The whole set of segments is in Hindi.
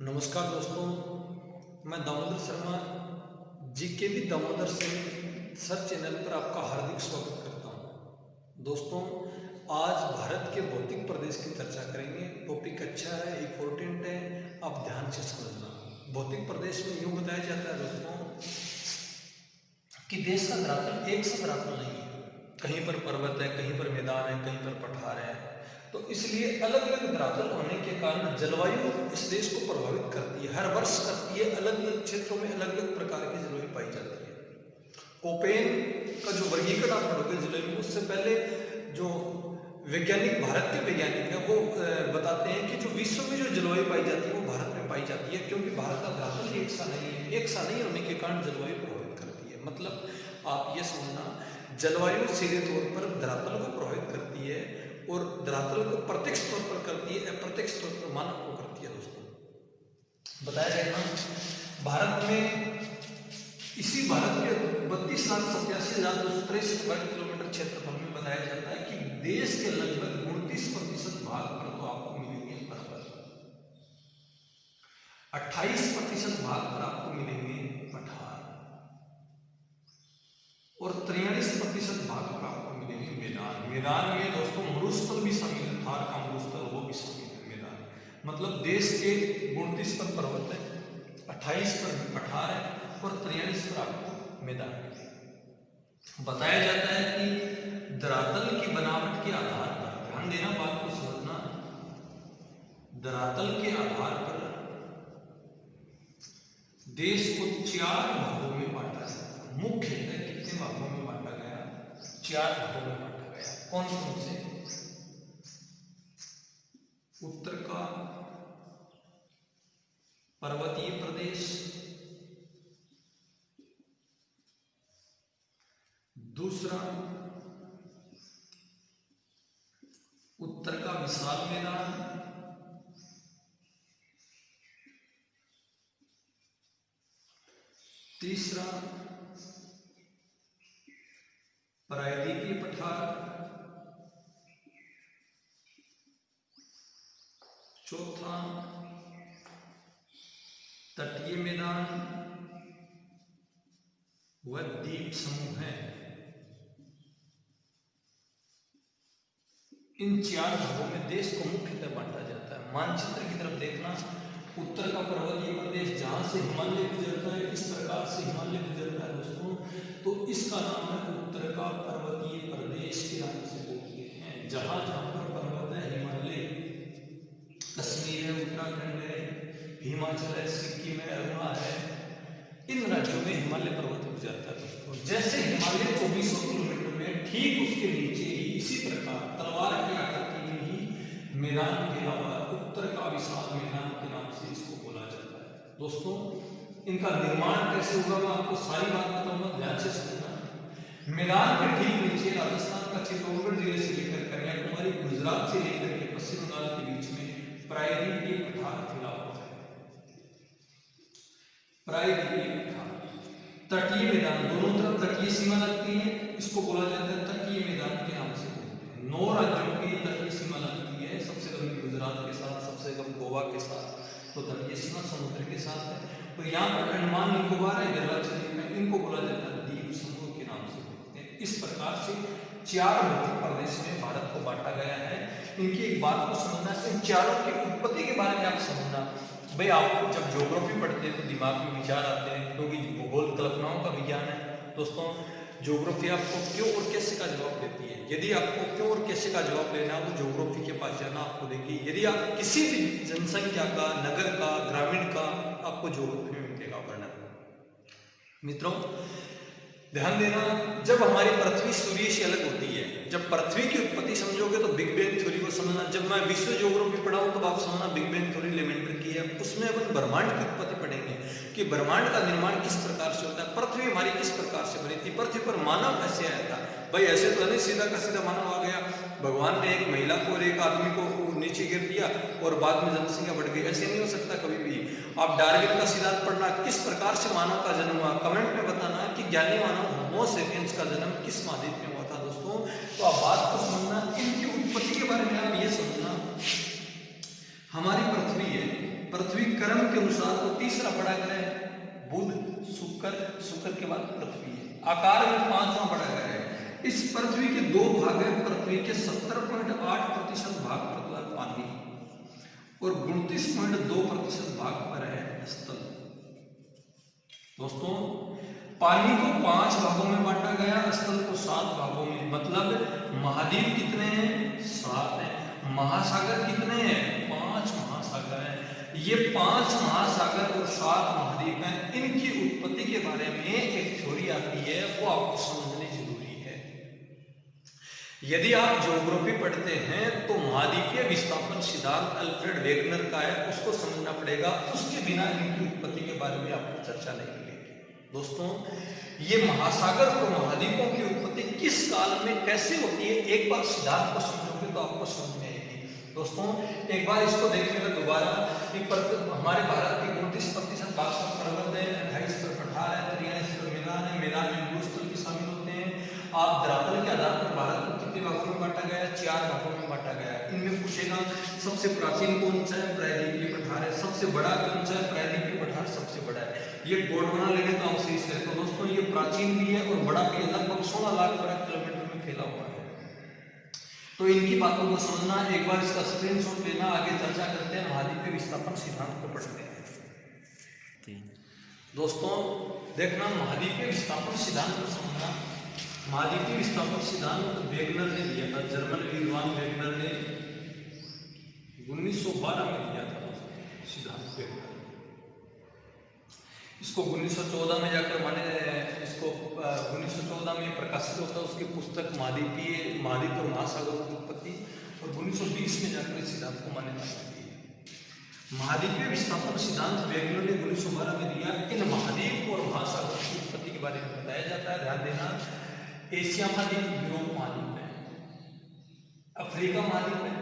नमस्कार दोस्तों, मैं दामोदर शर्मा जीके भी दामोदर सिंह सर चैनल पर आपका हार्दिक स्वागत करता हूं। दोस्तों, आज भारत के भौतिक प्रदेश की चर्चा करेंगे। टॉपिक अच्छा है, इम्पोर्टेंट है, आप ध्यान से समझना। भौतिक प्रदेश में यूँ बताया जाता है दोस्तों कि देश का धरातल एक सा धरातल नहीं है। कहीं पर पर्वत है, कहीं पर मैदान है, कहीं पर पठार है। तो इसलिए अलग अलग धरातल होने के कारण जलवायु इस देश को प्रभावित करती है, हर वर्ष करती है। अलग अलग क्षेत्रों में अलग अलग प्रकार की जलवायु पाई जाती है। कोपेन का जो वर्गीकरण आप पढ़ोगे जलवायु, उससे पहले जो वैज्ञानिक, भारत के वैज्ञानिक है, वो बताते हैं कि जो विश्व में जो जलवायु पाई जाती है वो भारत में पाई जाती है, क्योंकि भारत का धरातल एक सा नहीं है। एक सा नहीं होने के कारण जलवायु प्रभावित करती है। मतलब आप ये समझना, जलवायु सीधे तौर पर धरातल को प्रभावित करती है, और धरातल को प्रत्यक्ष तौर पर करती है, अप्रत्यक्ष तौर पर मानव को करती है। दोस्तों, बताया जाएगा भारत में, इसी भारत के 32,87,263 वर्ग किलोमीटर क्षेत्रफल में बताया जाता है कि देश के लगभग 29% भाग पर तो आपको मिलेंगे पर्वत, 28% भाग पर आपको मिलेंगे पठार, और 43% भाग पर आपको मिलेंगे मैदान। मैदान में दोस्तों मरुस्थल भी शामिल है, थार का मरुस्थल वो भी शामिल है मैदान। मतलब देश के 29 पर पर्वत है, 28 पर पठार है, और 43 पर आपको मैदान है। बताया जाता है कि धरातल की बनावट के आधार पर, ध्यान देना, बात को समझना, धरातल के आधार पर देश को 4 भागों में बांटा जाता है। मुख्यतः कितने भागों में बांटा गया? 4 भागों में बांटा गया। कौन कौन से? उत्तर का पर्वतीय प्रदेश, दूसरा उत्तर का विशाल मैदान, तीसरा प्रायद्वीपीय पठार, चौथा तटीय मैदान व द्वीप समूह है। इन 4 भागों में देश को मुख्यतः बांटा जाता है। मानचित्र की तरफ देखना, उत्तर का पर्वतीय प्रदेश जहां से हिमालय गुजरता है, इस प्रकार से हिमालय गुजरता है दोस्तों, तो इसका नाम है उत्तर का पर्वतीय प्रदेश के नाम से बोलते हैं। जहां जहां पर पर्वत है, हिमालय, कश्मीर है, उत्तराखंड है, हिमाचल है, सिक्किम है, अरुणाचल है, इन राज्यों में हिमालय पर्वत गुजरता है दोस्तों। जैसे हिमालय 2400 किलोमीटर में, ठीक उसके नीचे ही इसी प्रकार तलवार की आकृति में ही मैदान के अलावा उत्तर का विशाल मैदान के नाम से इसको बोला जाता है। दोस्तों, इनका निर्माण कैसे होगा मैं आपको सारी बात बताऊंगा, ध्यान से सुनना। मैदान के ठीक नीचे राजस्थान का चित्तौड़गढ़ जिले से लेकर कन्याकुमारी, गुजरात से लेकर के पश्चिम बंगाल के बीच में प्रायद्वीपीय पठार फैला हुआ है। प्रायद्वीपीय पठार, तटीय मैदान, दोनों तरफ तटीय सीमा लगती है, इसको बोला जाता है तटीय मैदान के नाम से बोलते हैं। 9 राज्यों की तटीय सीमा लगती है, सबसे लंबी गुजरात के साथ, सबसे कम गोवा के साथ, तो तटीय सीमा समुद्र के साथ है। तो यहाँ पर अंडमान निकोबार है, इनको बोला जाता है द्वीप समूह के नाम से बोलते हैं। इस प्रकार से 4 भौतिक प्रदेश में भारत को बांटा गया है। इनकी एक बात को समझना, इन चारों की उत्पत्ति के बारे में आप समझना। भाई, आप जब ज्योग्राफी पढ़ते हैं तो दिमाग में विचार आते हैं, क्योंकि भूगोल कल्पनाओं का विज्ञान है दोस्तों। ज्योग्राफी आपको क्यों और कैसे का जवाब देती है। यदि आपको क्यों और कैसे का जवाब लेना है, वो ज्योग्राफी के पास जाना आपको देगी। यदि आप किसी भी जनसंख्या का, नगर का, ग्रामीण का, आपको ज्योग्राफी में मिलेगा वर्णन। मित्रों, ध्यान देना, जब हमारी पृथ्वी सूर्य से अलग होती है, जब पृथ्वी की उत्पत्ति समझोगे तो बिग बैंग थ्योरी को समझना। जब मैं विश्व ज्योग्राफी पढ़ाऊं तो आप समझना बिग बैंग थ्योरी एलिमेंट्री की है। उसमें अपन ब्रह्मांड की उत्पत्ति पढ़ेंगे कि ब्रह्मांड का निर्माण किस प्रकार से होता है, पृथ्वी हमारी किस प्रकार से बनी थी, पृथ्वी पर मानव कैसे आया था। भाई, ऐसे तो नहीं सीधा का सीधा मानव आ गया, भगवान ने एक महिला को और एक आदमी को नीचे गिर दिया और बाद में जनसंख्या बढ़ गई, ऐसे नहीं हो सकता कभी भी। आप डार्विन का सिद्धांत पढ़ना, किस प्रकार से मानव का जन्म हुआ। कमेंट में बताना कि ज्ञानी मानव होमो सेपियंस का जन्म किस महाद्वीप में हुआ था दोस्तों। तो आप बात को समझना, इनकी उत्पत्ति के बारे में आप ये समझना। हमारी पृथ्वी है, पृथ्वी क्रम के अनुसार तो तीसरा बड़ा ग्रह है, बुध, शुक्र के बाद पृथ्वी है। आकार में पांचवा बड़ा ग्रह है। इस पृथ्वी के दो भाग है। पृथ्वी के 70.8% भाग पर पानी और 29.2% भाग पर है स्थल। दोस्तों, पानी को 5 भागों में बांटा गया, स्थल को 7 भागों में। मतलब महाद्वीप कितने हैं? 7 हैं। महासागर कितने हैं? 5 महासागर हैं। ये 5 महासागर और 7 महाद्वीप हैं। इनकी उत्पत्ति के बारे में एक थ्योरी आती है, वो आपको समझनी जरूरी है। यदि आप ज्योग्राफी पढ़ते हैं तो महाद्वीपीय विस्थापन सिद्धांत अल्फ्रेड वेगनर का है, उसको समझना पड़ेगा। उसके बिना इनकी उत्पत्ति के बारे में आपको चर्चा नहीं मिलेगी। दोस्तों, ये महासागर और महाद्वीपों की उत्पत्ति किस काल में कैसे होती है, एक बार सिद्धांत को समझोगे तो आपको समझ में आएगी। दोस्तों, एक बार इसको देखिएगा दोबारा कि हमारे भारत के 29% भाग पर पर्वत है, 28 पर पठार है, 43 पर मैदान है, मैदान में भूस्थल भी शामिल होते हैं। आप धरातल के आधार पर भारत को कितने भागों में बांटा गया? 4 भागों में बांटा गया। इनमें पूछेगा सबसे प्राचीन कौन सा है? प्रायद्वीपीय पठार है। सबसे बड़ा कौन सा है? प्रायद्वीपीय पठार सबसे बड़ा है। ये गोंडवाना लेने का अवशेष है। तो दोस्तों, ये प्राचीन भी है और बड़ा भी है, लगभग 16 लाख वर्ग किलोमीटर में फैला हुआ है। तो इनकी बातों को समझना, एक बार इसका स्क्रीनशॉट लेना, आगे चर्चा करते हैं। महाद्वीपीय विस्थापन सिद्धांत को पढ़ते हैं। दोस्तों, देखना, महाद्वीपीय विस्थापन सिद्धांत को समझना। महाद्वीपीय विस्थापन सिद्धांत वेगनर ने दिया था, जर्मन विद्वान वेगनर ने 1912 में दिया था सिद्धांत वेगनर। इसको 1914 में जाकर इसको 1914 में प्रकाशित होता है उसकी पुस्तक महाद्वीप और महासागरों की उत्पत्ति, और 1920 में जाकर इस सिद्धांत को मान्यता मिली है। महाद्वीपीय विस्थापन सिद्धांत वेगनर ने 1912 में दिया। इन महाद्वीप और महासागरों की उत्पत्ति के बारे में बताया जाता है। ध्यान देना, एशिया महाद्वीप, यूरोप महाद्वीप है, अफ्रीका महाद्वीप है,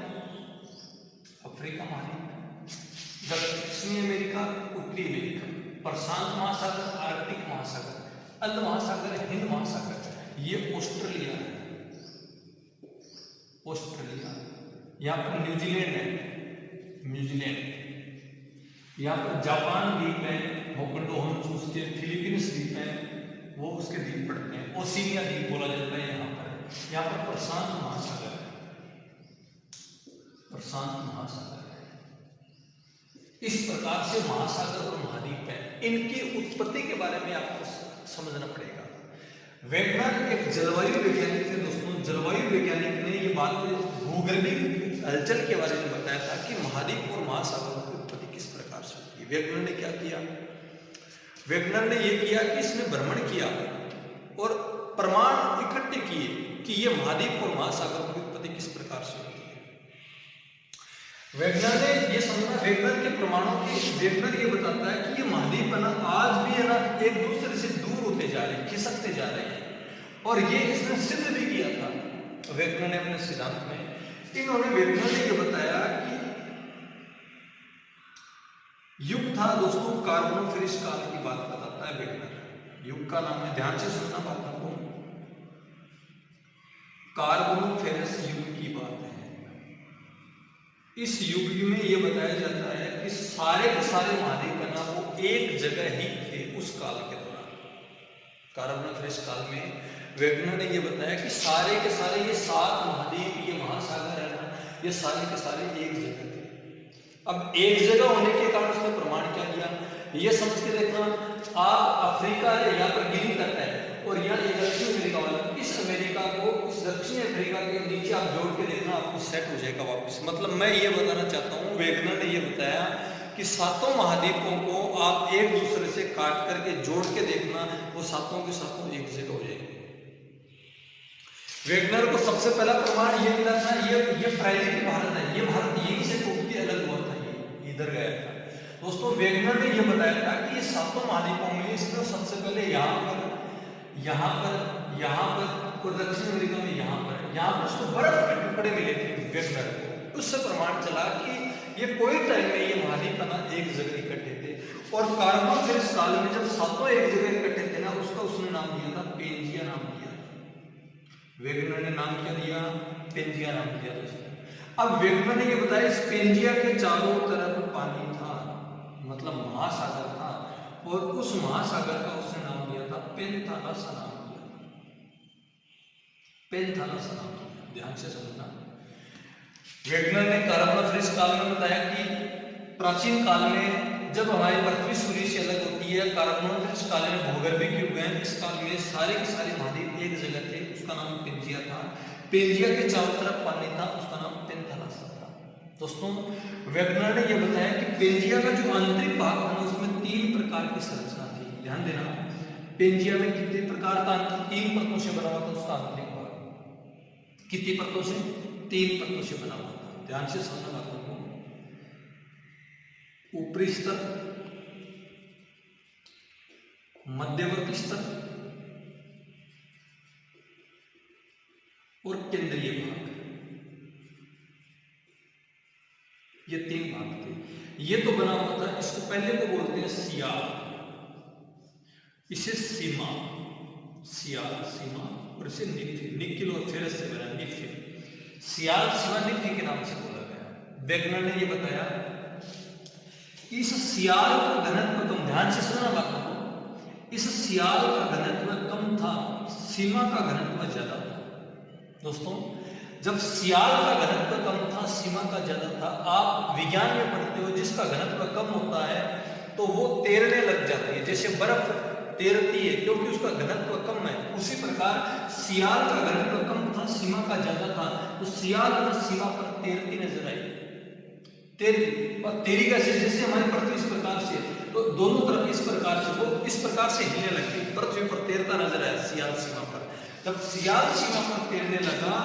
दक्षिणी अमेरिका, उत्तरी अमेरिका, प्रशांत महासागर, आर्कटिक महासागर, अर्ध महासागर, हिंद महासागर, ये ऑस्ट्रेलिया है। यहाँ पर न्यूजीलैंड है, यहाँ पर जापान द्वीप है, होकंडो होन्शु उसके, फिलीपींस द्वीप है, वो उसके द्वीप पड़ते हैं। ओशिनिया द्वीप बोला जाता है यहाँ पर प्रशांत महासागर है। इस प्रकार से महासागर और महाद्वीप है। इनकी उत्पत्ति के बारे में आपको समझना पड़ेगा। वेगनर एक जलवायु वैज्ञानिक थे। दोस्तों, जलवायु वैज्ञानिक ने ये बात भूगर्भीय हलचल के बारे में बताया था कि महाद्वीप और महासागरों की उत्पत्ति किस प्रकार से होती है। वेगनर ने क्या किया? वेगनर ने यह किया कि इसने भ्रमण किया और प्रमाण इकट्ठे किए कि ये महाद्वीप और महासागरों की उत्पत्ति किस प्रकार से होती है। वेगनर ने ये समझा, वेगनर के प्रमाणों के वेगनर ये बताता है कि ये महाद्वीप है ना, आज भी है ना, एक दूसरे से दूर होते जा रहे हैं, खिसकते जा रहे हैं। और ये इसने सिद्ध भी किया था वेगनर ने अपने सिद्धांत में। वेगनर ने ये बताया कि युग था। दोस्तों, कार्बोनिफेरस काल की बात बताता है वेगनर। युग का नाम है, ध्यान से सुनना बात को, कार्बोनिफेरस युग की बात है। इस युग में यह बताया जाता है कि सारे के सारे महाद्वीप है ना, वो एक जगह ही थे उस काल के दौरान। कार्बोनिफेरस काल में वेगनर ने यह बताया कि सारे के सारे ये 7 महाद्वीप, ये महासागर है ना, ये सारे के सारे एक जगह थे। अब एक जगह होने के कारण उसने प्रमाण क्या दिया, ये समझ के देखना। आप अफ्रीका है, यहाँ पर गिनी करता है, और यहाँ ये दक्षिण अमेरिका वाला, इस अमेरिका को इस दक्षिण अफ्रीका के नीचे आप जोड़ के देखना, आपको सेट हो जाएगा वापस। मतलब मैं ये बताना चाहता हूँ, वेगनर ने ये बताया कि 7 महाद्वीपों को आप एक दूसरे से काट करके जोड़ के देखना, वो 7 के 7 एक जगह हो जाएंगे। वेगनर को सबसे पहला प्रमाण ये मिला था, ये प्रायद्वीपीय भारत है, ये भारत यहीं से टूट के अलग हुआ था, ये इधर गया था। दोस्तों, वेगनर ने यह बताया था कि ये 7 महाद्वीपों में इसमें सबसे पहले यहाँ पर और दक्षिण अमेरिका में यहाँ पर उसको बर्फ के टुकड़े मिले थे वेगनर को। उससे प्रमाण चला कि ये कोई टाइम में ये महाद्वीप ना एक जगह इकट्ठे थे। और कार्बोनिफेरस काल में जब 7 एक जगह इकट्ठे थे ना, उसका उसने नाम दिया था पेंजिया नाम दिया। वेगनर ने नाम क्या दिया? पेंजिया नाम दिया। अब वेगनर ने ये बताया इस पेंजिया के चारों तरफ पानी था। पेंथालस नाम दिया, पेंथालस नाम दिया। ध्यान से समझना। वैज्ञानिक ने कार्बोनाफेरस काल में बताया कि प्राचीन काल में जब हमारी पृथ्वी सूर्य से अलग होती है, कार्बोनाफेरस काल में भूगर्भिक युग है, इस काल में सारे के सारे महाद्वीप एक जगह थे, उसका नाम पेंजिया था। पेंजिया के चारों तरफ पानी था, उसका नाम पेंथालस था। दोस्तों वैज्ञानिक ने यह बताया कि पेंजिया का जो आंतरिक भाग था उसमें 3 प्रकार की संरचना थी। ध्यान देना, पेंजिया में कितने प्रकार का 3 परतों से बना हुआ था उसका आंतरिक भाग। कितनी परतों से? 3 परतों से बना हुआ था। ध्यान से समझना बातों को। ऊपरी स्तर, मध्यवर्ती स्तर और केंद्रीय भाग, ये 3 भाग थे। ये तो बना हुआ था, इसको पहले को बोलते हैं सियाल, इसे सीमा, सियाल सीमा, और इसे निक्फी, निकिल और फेरस से बना निक्फी। सियाल सीमा निक्फी के नाम से बोला गया। वैज्ञानिक ने ये बताया कि इस सियाल का घनत्व कम, ध्यान से सुनना बातों को, इस सियाल का घनत्व कम था, सीमा का घनत्व ज्यादा था। दोस्तों जब सियाल का घनत्व कम था, सीमा का ज्यादा था, आप विज्ञान में पढ़ते हो जिसका घनत्व कम होता है तो वो तैरने लग जाती है, जैसे बर्फ तैरती है क्योंकि उसका घनत्व कम है। उसी प्रकार सियाल का घनत्व कम था, सीमा का ज्यादा था, तो सियाल और सीमा पर तैरती नजर आई, तेरी कैसे? जैसे हमारी पृथ्वी इस प्रकार से, तो दोनों तरफ इस प्रकार से, वो इस प्रकार से हिलने लगी, पृथ्वी पर तैरता नजर आया सियाल सीमा पर। जब सियाल सीमा पर तैरने लगा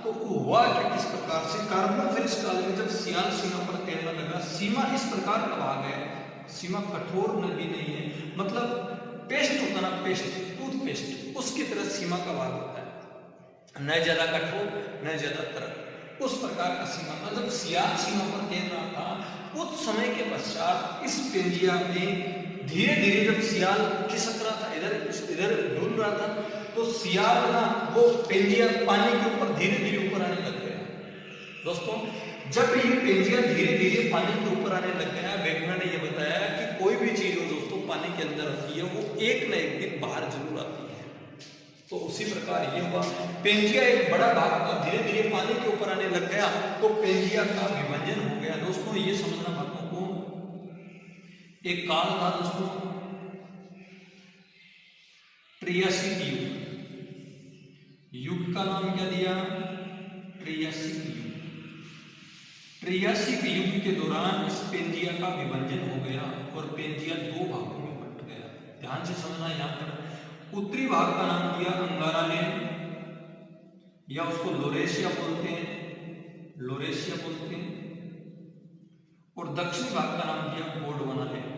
तो हुआ कि किस प्रकार से कार्बोनाफेरस काल में जब सियाल सीमा पर तैरना लगा, सीमा इस प्रकार का भाग है, सीमा कठोर नदी नहीं है, मतलब पेस्ट होता ना, पेस्ट, टूथपेस्ट, उसकी तरह सीमा का भाग होता है, न ज्यादा कठोर न ज्यादा तरल, उस प्रकार का सीमा। मतलब सियाल सीमा पर तैर रहा था। कुछ समय के पश्चात इस पेंजिया में धीरे धीरे जब सियाल खिसक रहा था, इधर डूल रहा था, तो सियाल ना वो पेंजिया पानी के ऊपर धीरे धीरे ऊपर आने लग गया। दोस्तों जब ये पेंजिया धीरे धीरे पानी के ऊपर आने लग गया, वैज्ञानिक ने ये बताया कि कोई भी चीज हो दोस्तों पानी के अंदर होती है, वो एक न एक दिन बाहर जरूर आती है। तो उसी प्रकार ये हुआ, पेंजिया एक बड़ा भाग धीरे धीरे पानी के ऊपर आने लग गया, तो पेंजिया का विभाजन हो गया। दोस्तों ये समझना बातों को, एक काल था दोस्तों ट्रियासिक युग, युग का नाम क्या दिया? ट्रियासिक युग। ट्रियासिक युग के दौरान इस पेंजिया का विभाजन हो गया और पेंजिया 2 भागों में बंट गया। ध्यान से समझना, यहाँ पर उत्तरी भाग का नाम दिया अंगारा लैंड, या उसको लोरेशिया बोलते हैं, लोरेशिया बोलते हैं, और दक्षिणी भाग का नाम दिया गोंडवाना लैंड,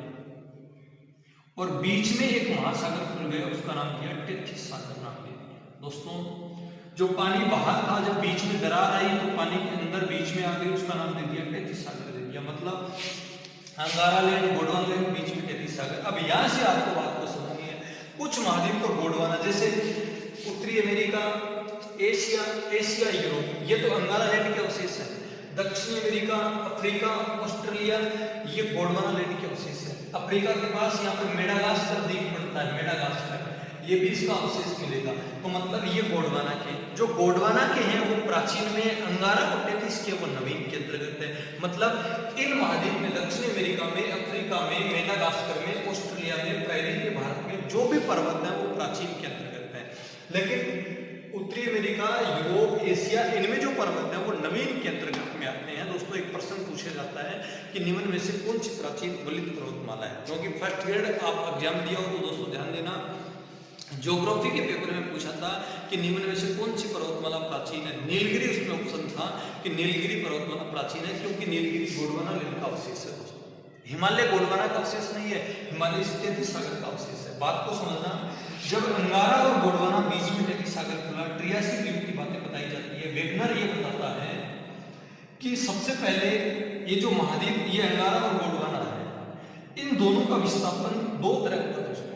और बीच में एक महासागर खुल गया, उसका नाम दिया टेथिस सागर नाम दिया। दोस्तों जो पानी बाहर था, जब बीच में दरार आई तो पानी के अंदर बीच में आ गई, उसका नाम दे दिया टेथिस सागर दे दिया। मतलब अंगारा लैंड, गोंडवाना लैंड, बीच में टेथिस सागर। अब यहाँ से आपको बात को समझनी है, कुछ महाद्वीप को गोंडवाना, जैसे उत्तरी अमेरिका, एशिया, एशिया यूरोप, ये तो अंगारा लैंड के अवशेष है। दक्षिणी अमेरिका, अफ्रीका, ऑस्ट्रेलिया, ये गोंडवाना लैंड के अवशेष है। अफ्रीका के पास यहाँ पर मेडागास्कर द्वीप पड़ता है, मेडागास्कर, ये भी इसका अवशेष मिलेगा। तो मतलब ये गोंडवाना के, जो गोंडवाना के हैं वो प्राचीन में, अंगारा और टेथिस के वो नवीन के अंतर्गत है। मतलब इन महाद्वीप में, दक्षिण अमेरिका में, अफ्रीका में, मेडागास्कर में, ऑस्ट्रेलिया में, पैरी के भारत में जो भी पर्वत है वो प्राचीन के अंतर्गत है। लेकिन उत्तरी अमेरिका, यूरोप, एशिया, इनमें जो पर्वत है वो नवीन के अंतर्गत में आते हैं। दोस्तों एक प्रश्न पूछा जाता है कि निम्न में से कौन सी प्राचीन गलित पर्वतमाला है? क्योंकि फर्स्ट ग्रेड आप एग्जाम दिया हो तो दोस्तों ध्यान देना, ज्योग्राफी के पेपर में पूछा था कि निम्न में से कौन सी पर्वतमाला प्राचीन है। नीलगिरी उसमें ऑप्शन था कि नीलगिरी पर्वतमाला प्राचीन है, क्योंकि नीलगिरी गोंडवाना लैंड का अवशेष है। दोस्तों हिमालय गोंडवाना का अवशेष नहीं है, हिमालय टेथिस सागर का अवशेष है। बात को समझना, जब अंगारा और गोंडवाना बीच में टेथिस सागर खुला, ट्रियासिक युग की बातें बताई जाती है। वेगनर ये बताता है कि सबसे पहले ये जो महाद्वीप, ये अंगारा और गोंडवाना है, इन दोनों का विस्थापन 2 तरफ का। दोस्तों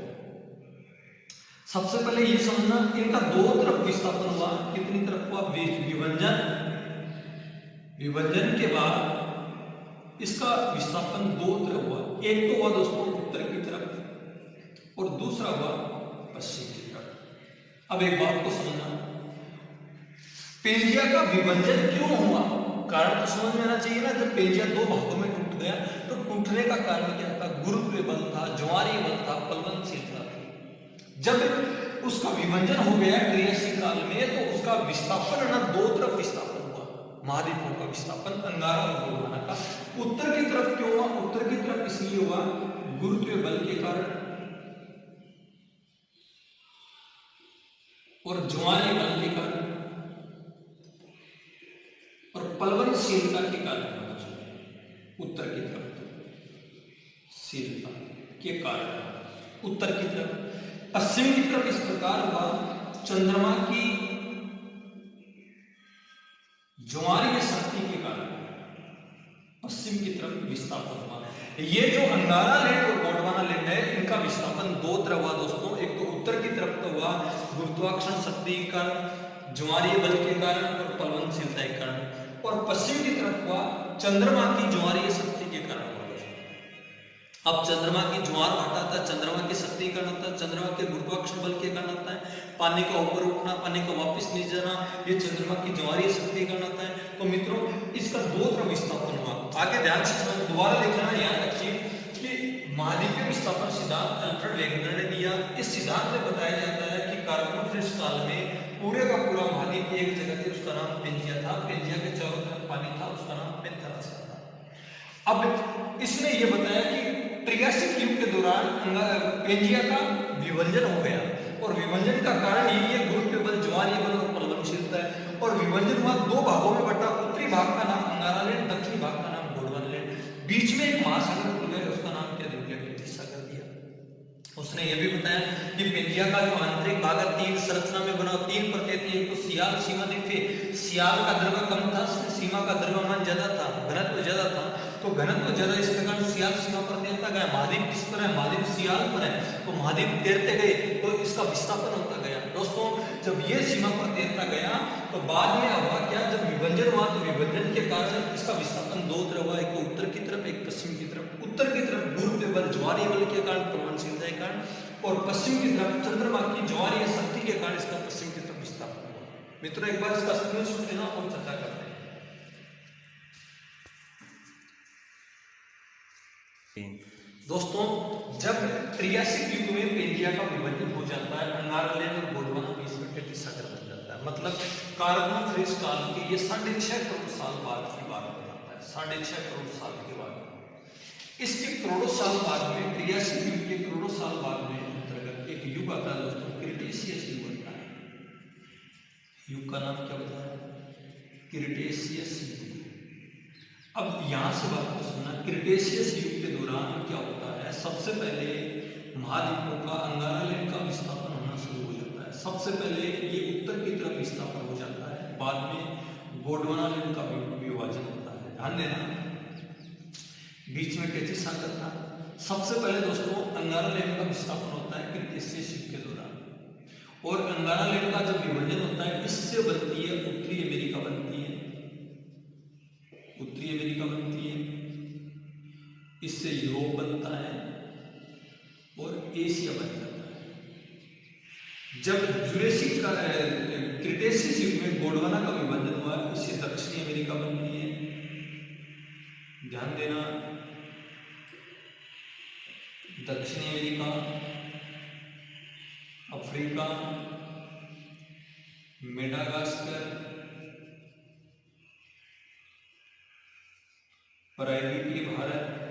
सबसे पहले ये समझना, इनका 2 तरफ विस्थापन हुआ। कितनी तरफ हुआ? विभंजन, विभंजन के बाद इसका विस्थापन 2 तरफ हुआ। एक तो हुआ दोस्तों उत्तर की तरफ, और दूसरा हुआ पश्चिम की तरफ। अब एक बात को समझना, पेंजिया का विभजन क्यों हुआ, कारण तो समझ में आना चाहिए ना। जब पेंजिया दो भागों में टूट गया तो टूटने का कारण क्या था, गुरुत्वीय बल था, ज्वारीय बल था, प्लवनशीलता थी। जब उसका विभजन हो गया क्रियाशील काल में तो उसका विस्थापन ना दो तरफ विस्थापन हुआ, महाद्वीपों का विस्थापन अंगारा और गोंडवाना का। उत्तर की तरफ क्यों हुआ, उत्तर की तरफ इसलिए हुआ गुरुत्वीय बल के कारण और ज्वारीय बल के कारण और प्लवनशीलता के कारण। उत्तर की तरफ शीलता के कारण उत्तर की तरफ, पश्चिम की तरफ इस प्रकार हुआ चंद्रमा की ज्वारीय शक्ति के कारण पश्चिम की तरफ विस्थापन हुआ। ये जो अंगारा लैंड और गोंडवाना लैंड है इनका विस्थापन दो तरह हुआ दोस्तों। एक तो उत्तर की तरफ तो हुआ गुरुत्वाकर्षण शक्ति के कारण, ज्वारीय बल के कारण और प्लवनशीलता के कारण, और पश्चिम की तरफ हुआ चंद्रमा की ज्वारीय शक्ति के कारण। अब चंद्रमा की ज्वार हटाता है, चंद्रमा की शक्ति के कारण होता है, चंद्रमा के गुरुत्वाकर्षण बल के कारण होता है, पानी का ऊपर उठना, पानी का वापस नीचे जाना, ये चंद्रमा की ज्वारीय शक्ति के कारण होता है। तो मित्रों इसका दो तरफ विस्थापन हुआ। आगे ध्यान से समझ, दोबारा देखना, याद रखिए कि महाद्वीपीय विस्थापन सिद्धांत अल्फ्रेड वेगनर ने दिया। इस सिद्धांत में बताया जाता है कि कार्बोनिफेरस काल में पूरे का पूरा महाद्वीप एक जगह थी, उसका नाम पेंजिया था। पेंजिया के चारों तरफ पानी था, उसका नाम पेंथेरस था। अब इसने ये बताया कि त्रियासिक युग के दौरान पेंजिया का विभजन हो गया और विभजन का कारण ये गुरुत्वीय बल, ज्वारीय बल और प्लवनशीलता है। और विभजन हुआ दो भागों में बटा, उत्तरी भाग का नाम अंगारा लैंड, दक्षिणी भाग का नाम गोंडवाना लैंड। बीच में एक महासागर खुल गया, उसका नाम क्या दिया, केंद्रीय सागर दिया। उसने ये भी बताया कि पेंजिया का जो आंतरिक भाग तीन संरचना में बना, तीन परतें थी। एक तो सियाल सीमा द्वीप, सियाल का द्रव्य कम था, सीमा का द्रव्यमान ज्यादा था, घनत्व ज्यादा था। तो घनत्व ज्यादा इस प्रकार सियाल सीमा पर तैरता गया। महाद्वीप किस पर है, महाद्वीप सियाल पर है, तो महाद्वीप तैरते गए तो इसका विस्थापन होता गया। दोस्तों जब ये सीमा पर तैरता गया तो बाद में हुआ क्या, जब विभजन हुआ तो विभजन के कारण इसका विस्थापन दो तरह हुआ, एक तो उत्तर की तरफ, एक पश्चिम की तरफ। उत्तर की तरफ गुरुत्वीय बल, ज्वारीय बल के कारण, प्लवनशीलता के कारण, और पश्चिम की तरफ चंद्रमा की ज्वारीय शक्ति के कारण इसका पश्चिम की तरफ विस्थापन हुआ। मित्रों एक बार इसका स्क्रीनशॉट लेना और चर्चा करते हैं। दोस्तों जब त्रियासिक युग में पेंजिया का विभजन हो जाता है, अंगारा लैंड और गोंडवाना बीच में केंद्रीय सागर बन जाता है। मतलब कार्बोनिफेरस काल के ये 6.5 करोड़ साल बाद की बात हो जाता है, 6.5 करोड़ साल के बाद। इसके करोड़ों साल बाद में, त्रियासिक युग के करोड़ों साल बाद में अंतर्गत एक युग आता है दोस्तों, क्रिटेशियस युग बनता है। युग का नाम क्या होता है, क्रिटेशियस युग। अब यहां से बात को सुनना, क्रिटेशियस युग के दौरान क्या होता है, सबसे पहले महाद्वीपों का अंगारा लैंड का विस्थापन होना शुरू हो जाता है। सबसे पहले ये उत्तर की तरफ विस्थापन हो जाता है, बाद में गोंडवाना लैंड का विभाजन होता है। ध्यान देना, बीच में कैची सागर था। सबसे पहले दोस्तों अंगारा लैंड का विस्थापन होता है क्रिटेशियस युग के दौरान, और अंगारा लैंड का जब विभाजन होता है इससे बनती है उत्तरी अमेरिका बनती है, उत्तरी अमेरिका बनती है, इससे यूरोप बनता है और एशिया बन जाता है। जब जुरेसिक का क्रिटेशियस युग में गोंडवाना का विभाजन हुआ, इससे दक्षिणी अमेरिका बनती है। ध्यान देना, दक्षिणी अमेरिका, अफ्रीका, मेडागास्कर, प्रायद्वीपीय भारत,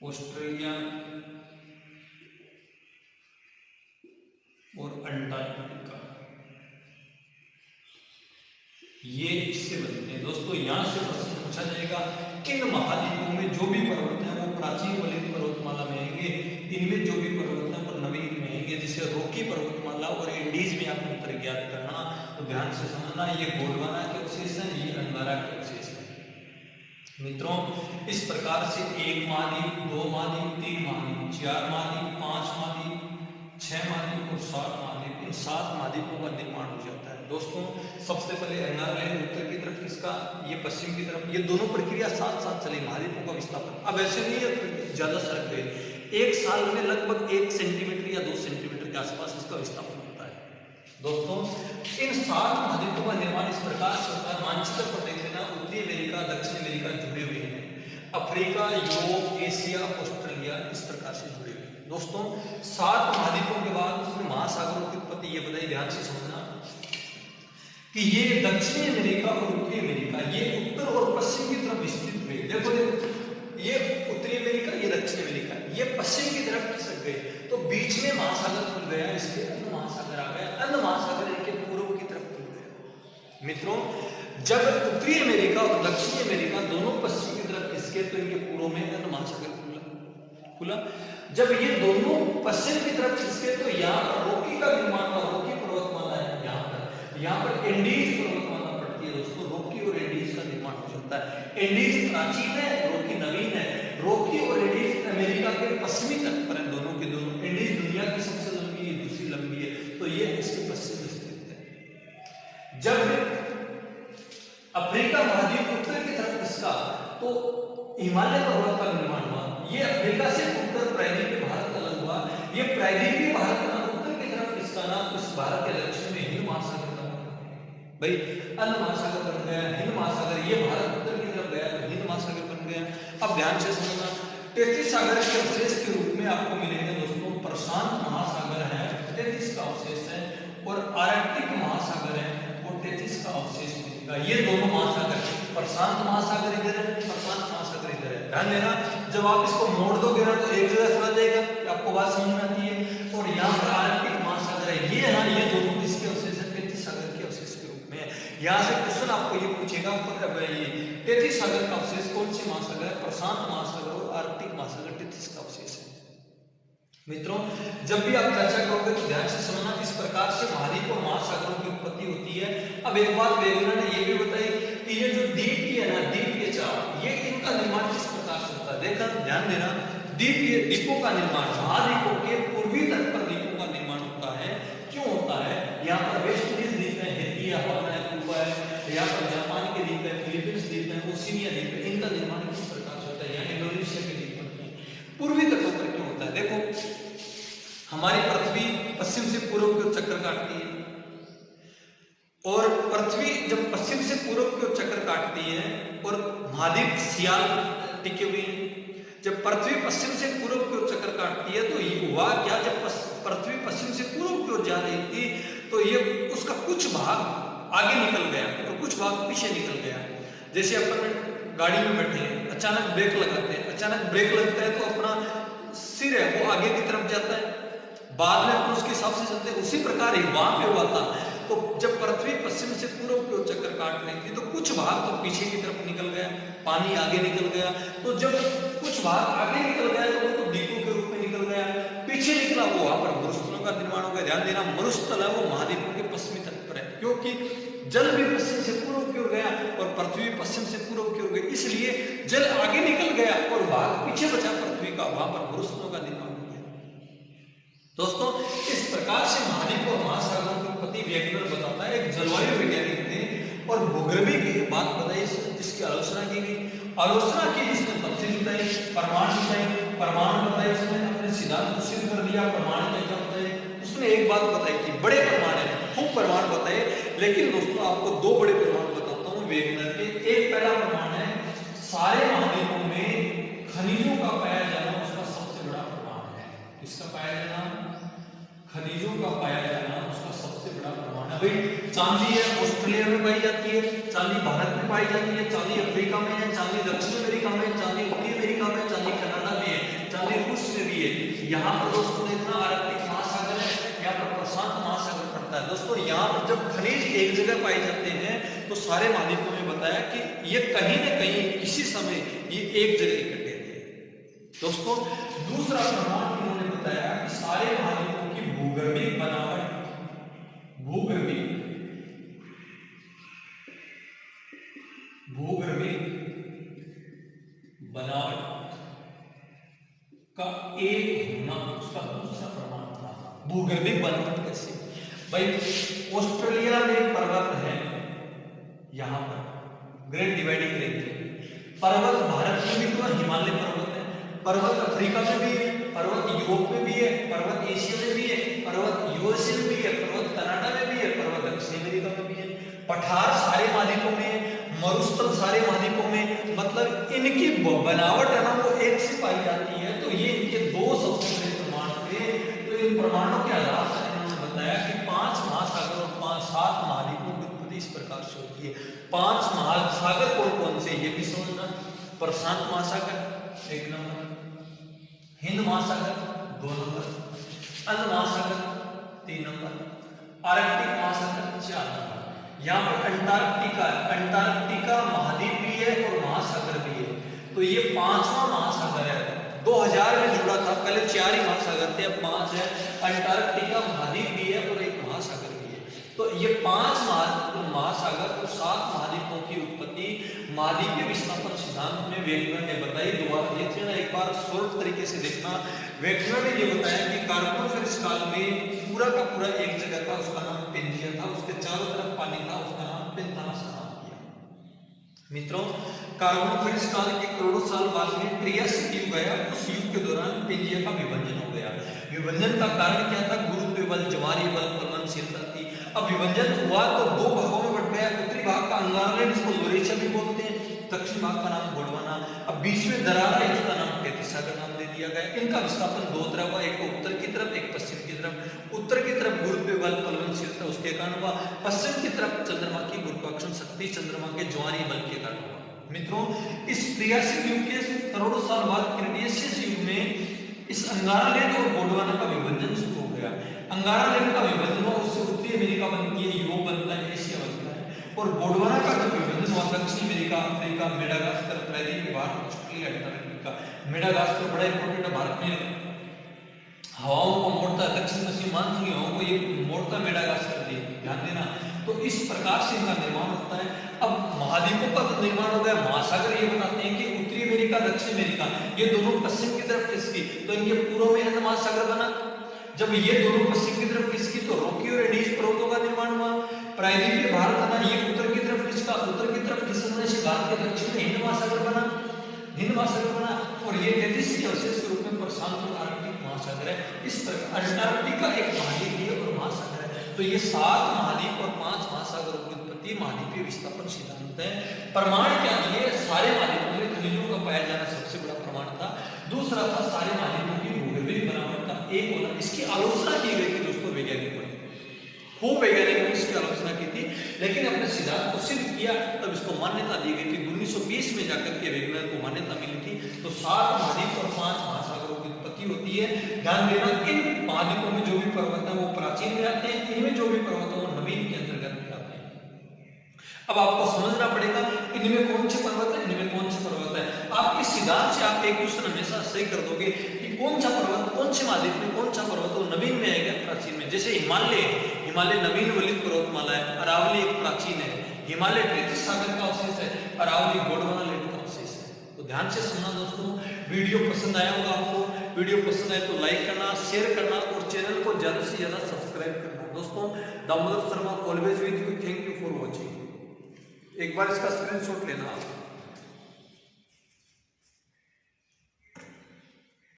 ऑस्ट्रेलिया और अंटार्कटिका, ये इससे बनते हैं। दोस्तों यहां से प्रश्न पूछा जाएगा, इन महाद्वीपों में जो भी पर्वत है वो प्राचीन वलित पर्वतमाला में आएंगे, इनमें जो भी पर्वत है वो नवीन में आएंगे, जिसे रॉकी पर्वतमाला और इंडीज में आप अंतर ज्ञात करना। तो ध्यान से समझना, ये गोंडवाना के अवशेष हैं, ये अंगारा के अवशेष हैं। मित्रों इस प्रकार से 1 महाद्वीप, 2 महाद्वीप, 3 महाद्वीप, 4 महाद्वीप, 5 महाद्वीप, 6 महाद्वीप और 7 महाद्वीप इन 7 महाद्वीपों का निर्माण हो जाता है। दोस्तों सबसे पहले एंगारलैंड उत्तर की तरफ, किसका, ये पश्चिम की तरफ, ये दोनों प्रक्रिया साथ साथ चली महाद्वीपों का विस्थापन। अब ऐसे नहीं है ज्यादा सरक गए, एक साल में लगभग 1 सेंटीमीटर या 2 सेंटीमीटर के आसपास इसका विस्थापन होता है। दोस्तों इन 7 महाद्वीपों का निर्माण इस प्रकार से होता है, मानचित्र पर देख लेना, उत्तरी अमेरिका, दक्षिण अमेरिका जुड़े हुए हैं, अफ्रीका, यूरोप, एशिया, ऑस्ट्रेलिया इस प्रकार से जुड़े हुए हैं। दोस्तों 7 महाद्वीपों के बाद उसमें महासागरों की उत्पत्ति, ये बताइए, ध्यान से समझना कि ये दक्षिणी अमेरिका और उत्तरी अमेरिका, ये उत्तर और पश्चिम की तरफ विस्तृत हुए। देखो ये उत्तरी अमेरिका, ये दक्षिण अमेरिका, ये पश्चिम की तरफ खिसक गए, तो बीच में महासागर खुल गया, इसलिए अंध महासागर आ गया। अंध महासागर इनके पूर्व की तरफ खुल गया। मित्रों जब उत्तरी अमेरिका और दक्षिणी अमेरिका दोनों पश्चिम की तरफ खिसके तो इनके पूर्व में अंध महासागर खुला। जब ये दोनों पश्चिम की तरफ खिसके तो यहाँ पर रॉकी का निर्माण हुआ। रॉकी पर्वतमाला है यहाँ पर एंडीज पर्वतमाला पड़ती है। दोस्तों रॉकी और एंडीज का निर्माण हो जाता है। एंडीज प्राचीन है, रॉकी नवीन है। रॉकी और एंडीज अमेरिका के पश्चिमी तट पर है, दोनों के दोनों। एंडीज दुनिया की सबसे लंबी है, दूसरी लंबी है, तो ये इसके पश्चिम में स्थित है। जब अफ्रीका महाद्वीप उत्तर की तरफ खिसका तो हिमालय पर्वत का निर्माण हुआ। ये अफ्रीका से उत्तर प्रायद्वीपीय भारत अलग हुआ। ये प्रायद्वीपीय भारत का उत्तर की तरफ खिसकाना उस भारत के दक्षिण में हिंद महासागर का भाई अंध महासागर बन गया, हिंद महासागर। ये भारत उत्तर की तरफ गया तो हिंद महासागर बन गया। अब ध्यान से समझना, 33 सागर के अवशेष के रूप में आपको मिलेंगे दोस्तों, प्रशांत महासागर है 33 का अवशेष है, और आर्कटिक महासागर है वो 33 का अवशेष मिलेगा। ये दोनों महासागर, प्रशांत महासागर इधर है, प्रशांत महासागर इधर है। ध्यान देना, जब आप इसको मोड़ दोगे ना तो एक जगह चला जाएगा, आपको बात समझ में आती है। और यहाँ पर आर्कटिक महासागर है, ये है ना, ये दोनों किसके अवशेष है, 33 सागर के अवशेष के रूप में। यहाँ से क्वेश्चन आपको ये पूछेगा, 33 सागर का अवशेष कौन से महासागर है, प्रशांत महासागर और आर्कटिक महासागर 33 का अवशेष है। मित्रों जब भी आप चर्चा करोगे तो ध्यान से समझना, इस प्रकार से महाद्वीप और महासागरों की उत्पत्ति होती है। अब एक बात वेगुलर ने ये भी बताई कि ये जो द्वीप है ना, द्वीप के चार, ये इनका निर्माण किस प्रकार से होता है। देखा, ध्यान देना, द्वीपों का निर्माण, महाद्वीपों के पूर्वी तट पर द्वीपों का निर्माण होता है। क्यों होता है, यहाँ पर वेस्ट इंडीज द्वीप है, हैती है, हवाई है, क्यूबा है, यहाँ पर जापान के द्वीप है, फिलीपींस द्वीप है, ओशिनिया द्वीप है, इनका निर्माण किस प्रकार से होता है। यहाँ इंडोनेशिया के द्वीप पूर्वी तटों पर क्यों होता है। देखो हमारी पृथ्वी पश्चिम से पूर्व की ओर चक्कर काटती है, और पृथ्वी जब पश्चिम से पूर्व की ओर चक्कर काटती है और महाद्वीप सियाल टिके हुए हैं। जब पृथ्वी पश्चिम से पूर्व की ओर चक्कर काटती है तो ये हुआ क्या, जब पृथ्वी पश्चिम से पूर्व की ओर जा रही थी तो ये उसका कुछ भाग आगे निकल गया और कुछ भाग पीछे निकल गया। जैसे अपन गाड़ी में बैठे हैं, अचानक ब्रेक लगाते हैं, अचानक ब्रेक लगता है तो अपना सिर है वो आगे की तरफ जाता है, बाद में अपन उसके हिसाब से चलते हैं। उसी प्रकार ही वहां पे हुआ था। तो जब पृथ्वी पश्चिम से पूर्व की ओर चक्कर काट रही थी तो कुछ भाग तो पीछे की तरफ निकल गया, पानी आगे निकल गया। तो जब कुछ भाग आगे निकल गया तो वो तो द्वीपों के रूप में निकल गया, पीछे निकला वो वहां पर मरुस्थलों का निर्माण हो गया। ध्यान देना, मरुस्थल है वो महाद्वीपों के पश्चिमी तट पर है, क्योंकि जल भी पश्चिम से पूर्व की ओर गया और पृथ्वी पश्चिम से पूर्व की ओर गई, इसलिए जल आगे निकल गया और भाग पीछे बचा पृथ्वी का, वहां पर मरुस्थलों का निर्माण हो गया। दोस्तों इस प्रकार से महाद्वीप और महासागरों की उत्पत्ति वैज्ञानिक बताता है। एक जलवायु वैज्ञानिक ने और भूगर्भी की बात बताई जिसकी आलोचना की गई, आलोचना की जिसने तफसील बताई, परमाणु बताए, उसने अपने सिद्धांत को सिद्ध कर दिया। परमाणु क्या होता है, उसने एक बात बताई कि बड़े परमाणु है, खूब परमाणु बताए। लेकिन दोस्तों आपको 2 बड़े परमाणु बताता हूँ वैज्ञानिक के। एक पहला परमाणु है, सारे महाद्वीपों में खनिजों का पाया जाना उसका सबसे बड़ा परमाणु है। किसका पाया जाना, खनिजों का पाया जाना उसका सबसे बड़ा परमाणु है। भाई चांदी है, ऑस्ट्रेलिया में पाई जाती है, चांदी भारत में पाई जाती है, चांदी अफ्रीका में है, चांदी दक्षिण अमेरिका में, चांदी उत्तरी अमेरिका में, चांदी कनाडा में है, चांदी रूस में भी है। यहाँ पर दोस्तों देखना आर्कटिक महासागर है, यहाँ पर प्रशांत महासागर पड़ता है। दोस्तों यहाँ पर जब खनिज एक जगह पाए जाते हैं तो सारे महाद्वीपों में बताया कि ये कहीं न कहीं किसी समय ये एक जगह इकट्ठे थे। दोस्तों दूसरा प्रमाण उन्होंने बताया कि सारे महाद्वीपों की भूगर्भिक बनावट, का एक होना उसका दूसरा प्रमाण था। भूगर्भिक बनावट कैसे, भाई ऑस्ट्रेलिया में पर्वत है, यहाँ पर ग्रेट डिवाइडिंग रेंज पर्वत, भारत में भी तो हिमालय पर्वत है, पर्वत अफ्रीका में भी है, पर्वत यूरोप में भी है, पर्वत एशिया में भी है, पर्वत यूएसए में भी है, पर्वत कनाडा में भी है, पर्वत दक्षिण अमेरिका में भी है, पठार सारे महाद्वीपों में है, मरुस्थल सारे महाद्वीपों में, मतलब इनकी बनावट है ना वो एक से पाई जाती है। तो ये इनके दो सबसे बड़े प्रमाण थे। तो इन प्रमाणों के आधार पर इन्होंने बताया कि 5 महासागर और 7 महाद्वीपों की उत्पत्ति इस प्रकार से होती है। 5 महासागर कौन कौन से ये भी समझना, प्रशांत महासागर 1 नंबर, हिंद महासागर 2 नंबर, अंड महासागर 3 नंबर, आर्कटिक महासागर 4 नंबर। यहाँ पर अंटार्कटिका महाद्वीप भी है और महासागर भी है। तो ये 5वां महासागर है, 2000 में जुड़ा था, पहले 4 ही महासागर थे, अब 5 है। अंटार्कटिका महाद्वीप भी है और एक महासागर भी है। तो ये 5 महासागर और 7 महाद्वीपों की उत्पत्ति महाद्वीपीय विस्थापन सिद्धांत में वेगनर ने बताई। दोबारा देखिए ना, एक बार शॉर्ट तरीके से देखना। वेगनर ने ये बताया कि कार्बोनिफेरस काल में पूरा का पूरा एक जगह था, उसका नाम पेंजिया था, उसके चारों तरफ पानी था, उसका नाम पेंथानस नाम किया। मित्रों, कार्बोनिफेरस काल के करोड़ों साल बाद में ट्रियासिक युग आया। उस युग के दौरान पेंजिया का विभाजन हो गया। विभाजन का कारण क्या था? गुरुत्व बल, ज्वारीय बल, फलनशीलता थी। अब विभाजन हुआ तो 2 भागों में बढ़ गया। उत्तरी भाग का अंगारलैंड, जिसको लोरेशिया भी बोलते हैं, दक्षिण भाग का नाम गोंडवाना। अब बीच में दरार है, इसका नाम टेथिसागर नाम दे दिया गया। इनका विस्थापन 2 तरफ, एक उत्तर की तरफ, एक पश्चिम की तरफ। उत्तर की तरफ गुरुत्व बल, फलनशीलता उसके कारण हुआ। पश्चिम की तरफ चंद्रमा की गुरुत्वाकर्षण शक्ति, चंद्रमा के ज्वारीय बल के कारण हुआ। मित्रों, इस ट्रियासिक युग के करोड़ों साल बाद क्रीटेशियस युग में इस अंगारालैंड और गोंडवाना का विभाजन शुरू हो गया। अंगारालैंड का विभाजन हुआ, उससे उत्तरी अमेरिका बनती है, यूरोप बनता है, एशिया बनता है। और गोंडवाना का जब विभाजन हुआ, दक्षिण अमेरिका, अफ्रीका, मेडागास्कर, प्रायद्वीपीय भारत, ऑस्ट्रेलिया, अंटार्कटिका। मेडागास्कर बड़ा इंपॉर्टेंट है, भारत में हवाओं को मोड़ता है, दक्षिण पश्चिम मानसूनी हवाओं को ये मोड़ता मेडागास्कर, ध्यान देना। तो इस प्रकार से इनका निर्माण होता है। अब महाद्वीपों का तो निर्माण हो गया। महासागर ये बताते हैं कि उत्तरी अमेरिका, दक्षिण अमेरिका ये दोनों पश्चिम की तरफ खिसकी, तो इनके पूर्व में हिंद महासागर बना। जब ये दोनों पश्चिम की तरफ खिसकी तो रॉकी और एडीज पर्वतों का निर्माण हुआ। प्रायद्वीपीय भारत है ना, ये उत्तर की तरफ खिसका, उत्तर की तरफ खिसकने से भारत के दक्षिण में हिंद महासागर बना, हिंद महासागर बना। और ये 33 सेल्सियस के रूप में प्रशांत और आर्कटिक महासागर है। इस तरह अंटार्कटिका एक महाद्वीप है और महासागर है। तो ये 7 महाद्वीप और 5 महासागरों की उत्पत्ति महाद्वीपीय विस्थापन सिद्धांत है। प्रमाण क्या दिए? सारे महाद्वीपों में खनिजों का पाया जाना सबसे बड़ा प्रमाण था। दूसरा था सारे महाद्वीपों की भूगोलिक बनावट का एक होना। इसकी आलोचना की गई थी दोस्तों वैज्ञानिकों ने, खूब वैज्ञानिकों ने इसकी आलोचना की थी, लेकिन अपने सिद्धांत को सिद्ध किया तब इसको मान्यता दी गई थी। 1920 में जाकर के वैज्ञानिक को मान्यता मिली थी। तो 7 महाद्वीप और 5 महासागरों की उत्पत्ति होती है। ध्यान देना, इन महाद्वीपों में जो भी पर्वत है वो प्राचीन में आते हैं, इनमें जो भी पर्वत है वो नवीन के अंतर्गत में आते हैं। अब आपको समझना पड़ेगा इनमें कौन से पर्वत है, इनमें कौन से पर्वत है। आपके सिद्धांत से आप एक क्वेश्चन हमेशा सही कर दोगे कि कौन सा पर्वत, कौन से महाद्वीप में कौन सा पर्वत वो नवीन में आएगा, प्राचीन में। जैसे हिमालय, हिमालय नवीन वलित पर्वतमाला है, अरावली एक प्राचीन है, हिमालय टेथिस सागर का अवशेष है, अरावली गोंडवाना लैंड का अवशेष है। तो ध्यान से सुनना दोस्तों। वीडियो पसंद आया होगा आपको, वीडियो पसंद आए तो लाइक करना, शेयर करना और चैनल को ज्यादा से ज्यादा सब्सक्राइब करना। दोस्तों, Damodar Sharma always with you, thank you for watching. एक बार इसका स्क्रीनशॉट लेना आप।